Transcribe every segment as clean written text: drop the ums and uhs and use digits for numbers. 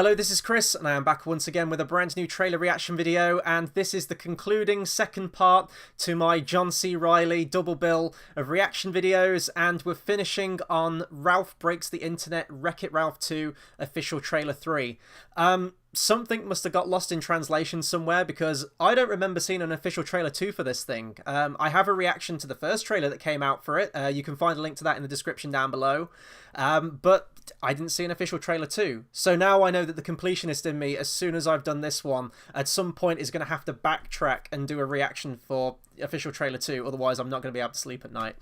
Hello, this is Chris, and I am back once again with a brand new trailer reaction video, and this is the concluding second part to my John C. Reilly double bill of reaction videos, and we're finishing on Ralph Breaks the Internet Wreck-It Ralph 2 official trailer 3. Something must have got lost in translation somewhere, because I don't remember seeing an official trailer 2 for this thing. I have a reaction to the first trailer that came out for it. You can find a link to that in the description down below. But I didn't see an official trailer 2. So now I know that the completionist in me, as soon as I've done this one, at some point is going to have to backtrack and do a reaction for official trailer 2. Otherwise, I'm not going to be able to sleep at night.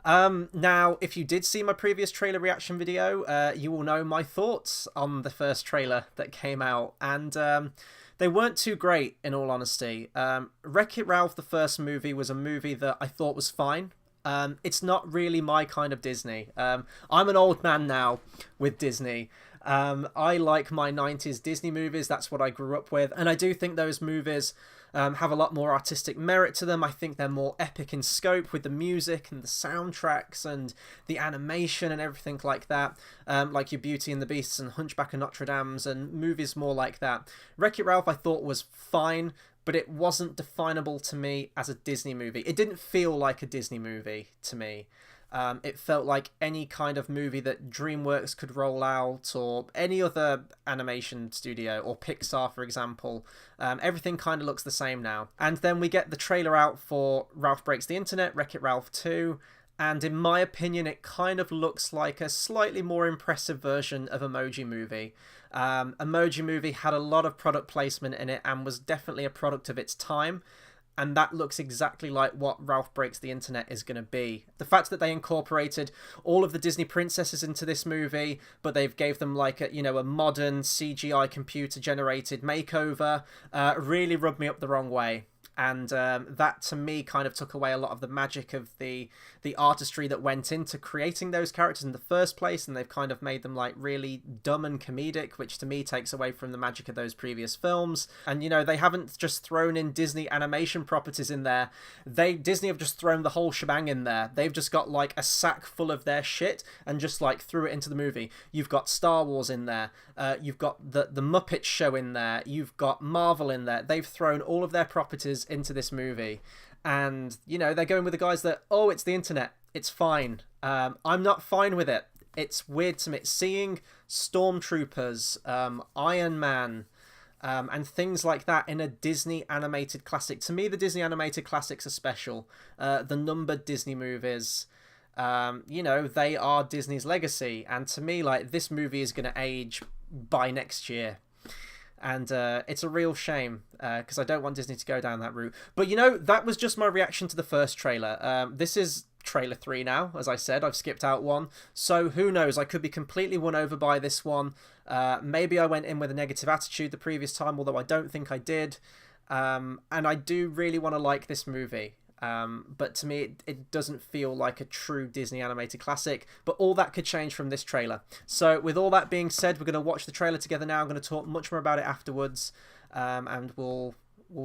Now, if you did see my previous trailer reaction video, you will know my thoughts on the first trailer that came out. And they weren't too great, in all honesty. Wreck-It Ralph, the first movie, was a movie that I thought was fine. It's not really my kind of Disney. I'm an old man now with Disney. I like my 90s Disney movies. That's what I grew up with. And I do think those movies have a lot more artistic merit to them. I think they're more epic in scope with the music and the soundtracks and the animation and everything like that. Like your Beauty and the Beasts and Hunchback of Notre Dame's and movies more like that. Wreck-It Ralph I thought was fine, but it wasn't definable to me as a Disney movie. It didn't feel like a Disney movie to me. It felt like any kind of movie that DreamWorks could roll out, or any other animation studio, or Pixar, for example. Everything kind of looks the same now. And then we get the trailer out for Ralph Breaks the Internet, Wreck-It Ralph 2, and in my opinion, it kind of looks like a slightly more impressive version of Emoji Movie. Emoji Movie had a lot of product placement in it and was definitely a product of its time. And that looks exactly like what Ralph Breaks the Internet is going to be. The fact that they incorporated all of the Disney princesses into this movie, but they've gave them like a, a modern CGI computer generated makeover, really rubbed me up the wrong way. And that, to me, kind of took away a lot of the magic of the artistry that went into creating those characters in the first place, and they've kind of made them like really dumb and comedic, which to me takes away from the magic of those previous films. And they haven't just thrown in Disney animation properties in there. Disney have just thrown the whole shebang in there. They've just got like a sack full of their shit and just like threw it into the movie. You've got Star Wars in there. You've got the Muppet Show in there. You've got Marvel in there. They've thrown all of their properties into this movie, and they're going with the guys that, oh, it's the internet, it's fine. I'm not fine with it. It's weird to me seeing Stormtroopers, Iron Man, and things like that in a Disney animated classic. To me, the Disney animated classics are special. The numbered Disney movies, they are Disney's legacy, and to me, like, this movie is going to age by next year. And it's a real shame, because I don't want Disney to go down that route. But, that was just my reaction to the first trailer. This is trailer 3 now, as I said. I've skipped out one. So who knows? I could be completely won over by this one. Maybe I went in with a negative attitude the previous time, although I don't think I did. And I do really want to like this movie. But to me, it doesn't feel like a true Disney animated classic, but all that could change from this trailer. So with all that being said, we're going to watch the trailer together now. I'm going to talk much more about it afterwards, and we'll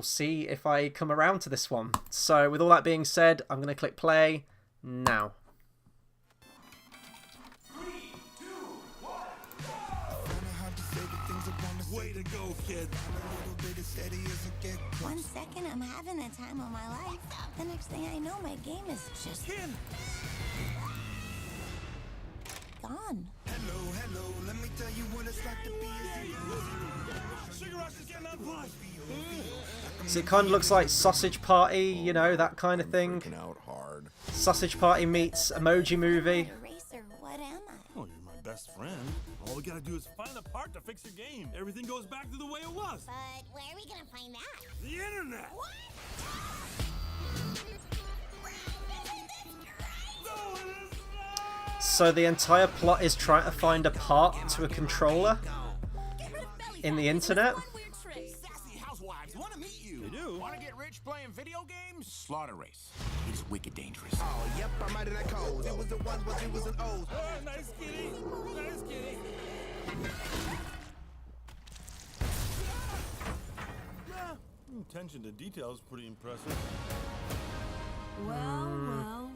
see if I come around to this one. So with all that being said, I'm going to click play now. 3, 2, 1, go! Way to go, kid. 1 second, I'm having the time of my life. The next thing I know, my game is just Kid. gone. Hello, let me tell you what it's like to be a Sugar Rush is getting unplugged. So it kind of looks like Sausage Party, that kind of thing. out hard. Sausage Party meets Emoji Movie. Eraser, what am I? Oh, you're my best friend. All we gotta do is find a part to fix your game. Everything goes back to the way it was. But where are we gonna find that? The internet. What? No, it is not. So the entire plot is trying to find a part to a controller in the internet. Sassy housewives want to meet you. They do. Want to get rich playing video games? Slaughter Race. It's wicked dangerous. Oh, yep, I'm out of that code. It was the one, but it was an O. Oh, nice kitty. Nice kitty. Attention to detail is pretty impressive. Well.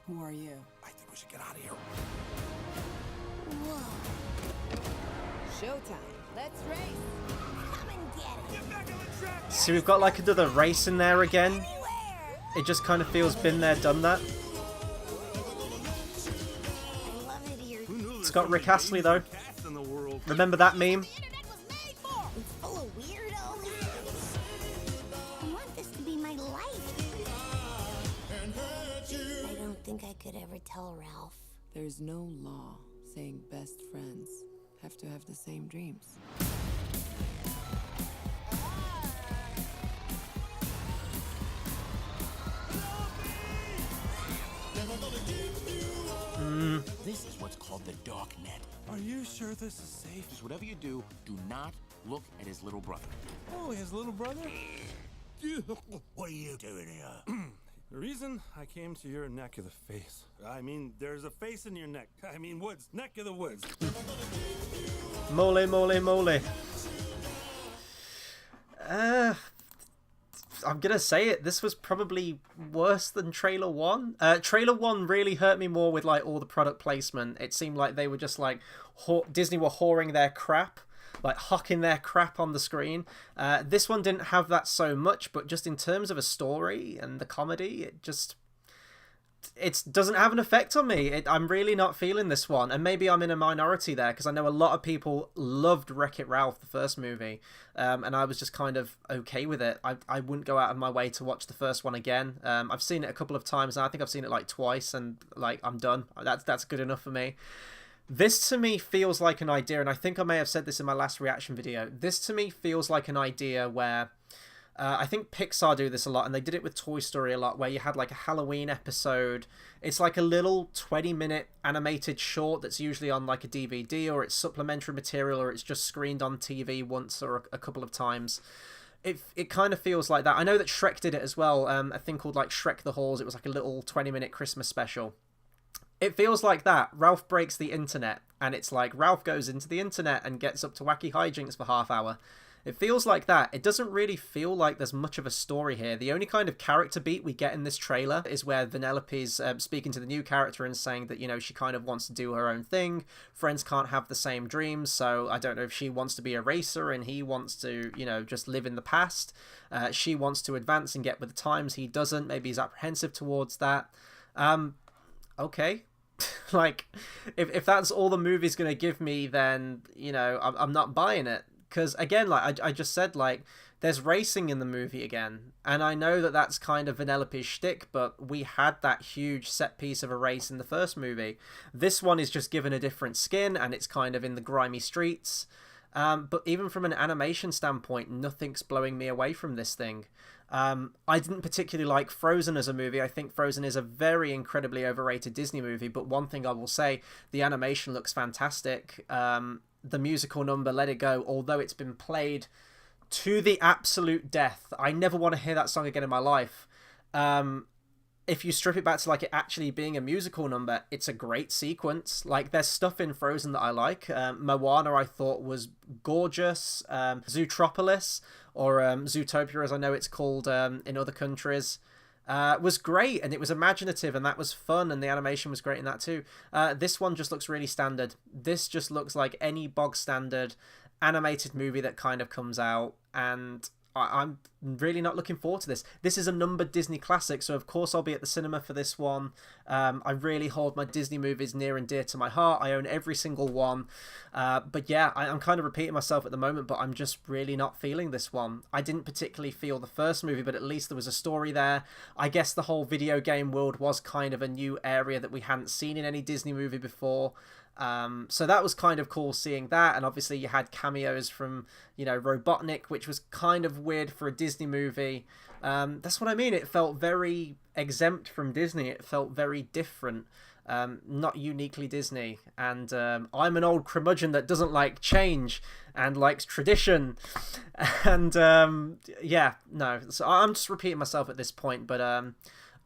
Who are you? I think we should get out of here. Whoa. Showtime. Let's race. Come and get it. See, we've got like another race in there again. Anywhere. It just kind of feels been there, done that. I love it here. Who knew It's there's got so Rick many Astley, babies though. and cats in the world? Remember that meme? The internet was made for. It's full of weirdos. I want this to be my life. I don't think I could ever tell Ralph. There's no law saying best friends have to have the same dreams. This is what's called the dark net. Are you sure this is safe? Just whatever you do, do not look at his little brother. Oh, his little brother? What are you doing here? The reason I came to your neck of the face. I mean, there's a face in your neck. I mean, woods. Neck of the woods. Mole, mole, mole. I'm gonna say it. This was probably worse than Trailer 1. Trailer 1 really hurt me more with like all the product placement. It seemed like they were just like Disney were whoring their crap, like hawking their crap on the screen. This one didn't have that so much, but just in terms of a story and the comedy, it doesn't have an effect on me. I'm really not feeling this one, and maybe I'm in a minority there because I know a lot of people loved Wreck-It Ralph, the first movie, and I was just kind of okay with it. I wouldn't go out of my way to watch the first one again. I've seen it a couple of times, and I think I've seen it like twice, and like I'm done. That's good enough for me. This to me feels like an idea, and I think I may have said this in my last reaction video. This to me feels like an idea where I think Pixar do this a lot, and they did it with Toy Story a lot, where you had like a Halloween episode. It's like a little 20-minute animated short that's usually on like a DVD, or it's supplementary material, or it's just screened on TV once or a couple of times. It kind of feels like that. I know that Shrek did it as well, a thing called like Shrek the Halls. It was like a little 20-minute Christmas special. It feels like that. Ralph breaks the internet, and it's like Ralph goes into the internet and gets up to wacky hijinks for half hour. It feels like that. It doesn't really feel like there's much of a story here. The only kind of character beat we get in this trailer is where Vanellope's speaking to the new character and saying that, you know, she kind of wants to do her own thing. Friends can't have the same dreams, so I don't know if she wants to be a racer and he wants to, you know, just live in the past. She wants to advance and get with the times. He doesn't. Maybe he's apprehensive towards that. Okay. Like, if that's all the movie's going to give me, then, you know, I'm not buying it. Because, again, like I just said, like, there's racing in the movie again. And I know that that's kind of Vanellope's shtick, but we had that huge set piece of a race in the first movie. This one is just given a different skin, and it's kind of in the grimy streets. But even from an animation standpoint, nothing's blowing me away from this thing. I didn't particularly like Frozen as a movie. I think Frozen is a very incredibly overrated Disney movie, but one thing I will say, the animation looks fantastic. The musical number, Let It Go, although it's been played to the absolute death, I never want to hear that song again in my life. If you strip it back to like it actually being a musical number, it's a great sequence. Like, there's stuff in Frozen that I like. Moana I thought was gorgeous. Zootropolis, or Zootopia as I know it's called in other countries, was great, and it was imaginative, and that was fun, and the animation was great in that too. This one just looks really standard. This just looks like any bog standard animated movie that kind of comes out, and I'm really not looking forward to this. This is a numbered Disney classic, so of course I'll be at the cinema for this one. I really hold my Disney movies near and dear to my heart. I own every single one. But yeah, I'm kind of repeating myself at the moment, but I'm just really not feeling this one. I didn't particularly feel the first movie, but at least there was a story there. I guess the whole video game world was kind of a new area that we hadn't seen in any Disney movie before. So that was kind of cool seeing that, and obviously you had cameos from, you know, Robotnik, which was kind of weird for a Disney movie. That's what I mean. It felt very exempt from Disney. It felt very different, not uniquely Disney. And I'm an old curmudgeon that doesn't like change and likes tradition. And yeah, no. So I'm just repeating myself at this point, but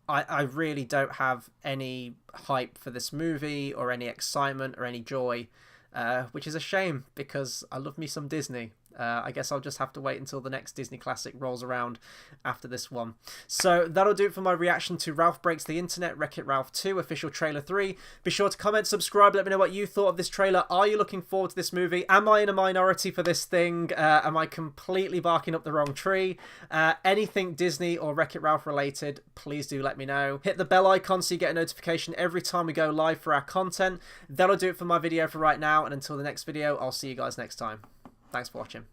I really don't have any hype for this movie, or any excitement, or any joy, which is a shame because I love me some Disney. I guess I'll just have to wait until the next Disney Classic rolls around after this one. So that'll do it for my reaction to Ralph Breaks the Internet, Wreck-It Ralph 2, Official Trailer 3. Be sure to comment, subscribe, let me know what you thought of this trailer. Are you looking forward to this movie? Am I in a minority for this thing? Am I completely barking up the wrong tree? Anything Disney or Wreck-It Ralph related, please do let me know. Hit the bell icon so you get a notification every time we go live for our content. That'll do it for my video for right now, and until the next video, I'll see you guys next time. Thanks for watching.